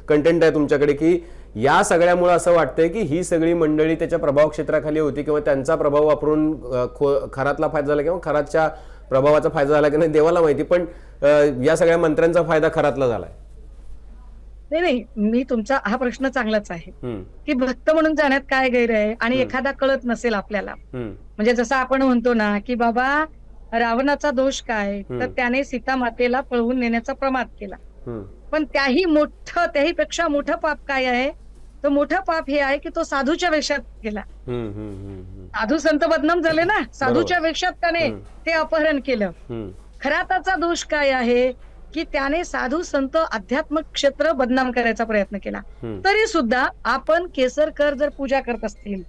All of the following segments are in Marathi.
कंटेंट आहे तुमच्याकडे की या सगळ्यामुळे असं वाटतंय की ही सगळी मंडळी त्याच्या प्रभाव क्षेत्राखाली होती किंवा त्यांचा प्रभाव वापरून खरातला फायदा झाला किंवा खरातच्या प्रभावाचा फायदा झाला की नाही देवाला माहिती, पण या सगळ्या मंत्र्यांचा फायदा खरातला झालाय? नाही नाही, मी तुमचा हा प्रश्न चांगलाच आहे की भक्त म्हणून जाण्यात काय गैर आहे आणि एखादा कळत नसेल आपल्याला, म्हणजे जसं आपण म्हणतो ना की बाबा रावणाचा दोष काय, तर त्याने सीता मातेला पळवून नेण्याचा प्रमाद केला. पण त्याहीपेक्षा मोठं पाप काय आहे, तर मोठं पाप हे आहे की तो साधूच्या वेशात गेला. साधू संत बदनाम झाले ना, साधूच्या वेशात त्याने ते अपहरण केलं. खराताचा दोष काय आहे की त्याने साधू संत अध्यात्मिक क्षेत्र बदनाम करायचा प्रयत्न केला. तरी सुद्धा आपण केसरकर जर पूजा करत असतील,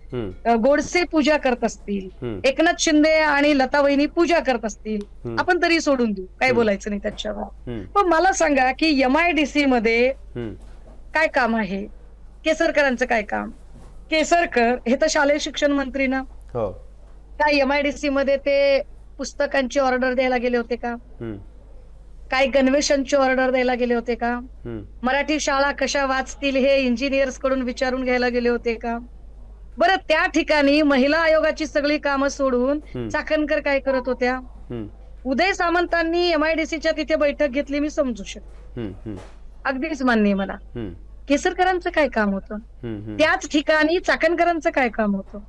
गोडसे पूजा करत असतील, एकनाथ शिंदे आणि लता वहिनी पूजा करत असतील, आपण तरी सोडून देऊ, काय बोलायचं नाही त्याच्यावर. पण मला सांगा की MIDC मध्ये काय काम आहे, केसरकरांचं काय काम? केसरकर हे तर शालेय शिक्षण मंत्री ना, काय MIDC मध्ये ते पुस्तकांची ऑर्डर द्यायला गेले होते का? काय गणवेशांची ऑर्डर द्यायला गेले होते का? मराठी शाळा कशा वाचतील हे इंजिनियर्स कडून विचारून घ्यायला गेले होते का? बरं, त्या ठिकाणी महिला आयोगाची सगळी कामं सोडून चाकणकर काय करत होत्या? उदय सामंतांनी MIDCच्या तिथे बैठक घेतली, मी समजू शकतो, अगदीच मान्य मला. केसरकरांचं काय काम होतं? त्याच ठिकाणी चाकणकरांचं काय काम होतं?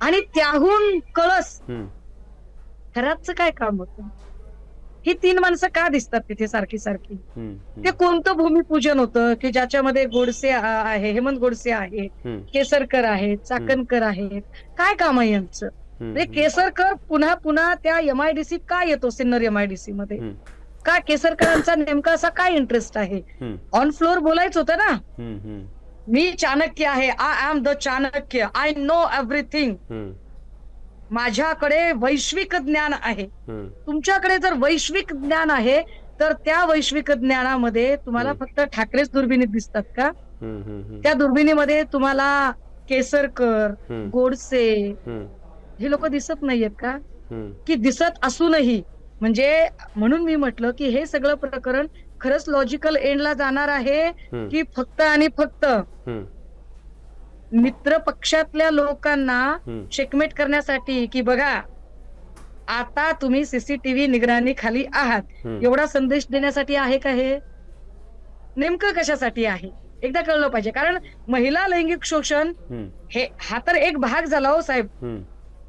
आणि त्याहून कळस खरातचं काय काम होतं? ही तीन माणसं का दिसतात तिथे सारखी सारखी? ते कोणतं भूमिपूजन होतं की ज्याच्यामध्ये गोडसे आहे, हेमंत गोडसे आहेत, केसरकर आहेत, चाकणकर आहेत? काय काम आहे यांचं? म्हणजे केसरकर पुन्हा पुन्हा त्या MIDC का येतो, सिन्नर MIDC मध्ये? का केसरकरांचा नेमका असा काय इंटरेस्ट आहे? ऑन फ्लोअर बोलायचं होतं ना, मी चाणक्य आहे, I am the Chanakya, I know everything, माझ्याकडे वैश्विक ज्ञान आहे. तुमच्याकडे जर वैश्विक ज्ञान आहे तर त्या वैश्विक ज्ञानामध्ये तुम्हाला फक्त ठाकरेच दुर्बिणीत दिसतात का? त्या दुर्बिणीमध्ये तुम्हाला केसरकर, गोडसे हे लोक दिसत नाहीयेत का? की दिसत असूनही, म्हणजे म्हणून मी म्हटलं की हे सगळं प्रकरण खरंच लॉजिकल एंडला जाणार आहे की फक्त आणि फक्त मित्र पक्षातल्या लोकांना चेकमेट करण्यासाठी की बघा आता तुम्ही CCTV निगराणी खाली आहात, एवढा संदेश देण्यासाठी आहे का? हे नेमकं कशासाठी आहे एकदा कळलं पाहिजे. कारण महिला लैंगिक शोषण हा तर एक भाग झाला हो साहेब,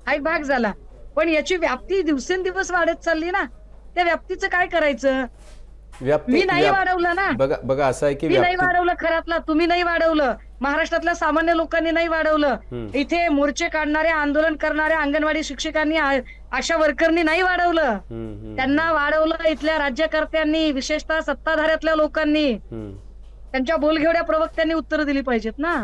हा एक भाग झाला, पण याची व्याप्ती दिवसेंदिवस वाढत चालली ना. त्या व्याप्तीचं काय करायचं? मी नाही वाढवलं ना, बघा असं आहे की मी नाही वाढवलं खरातला, तुम्ही नाही वाढवलं, महाराष्ट्रातल्या सामान्य लोकांनी नाही वाढवलं, इथे मोर्चे काढणाऱ्या, आंदोलन करणाऱ्या अंगणवाडी शिक्षकांनी, आशा वर्करनी नाही वाढवलं, त्यांना वाढवलं इथल्या राज्यकर्त्यांनी, विशेषतः सत्ताधाऱ्यातल्या लोकांनी. त्यांच्या बोलघेवड्या प्रवक्त्यांनी उत्तरं दिली पाहिजेत ना.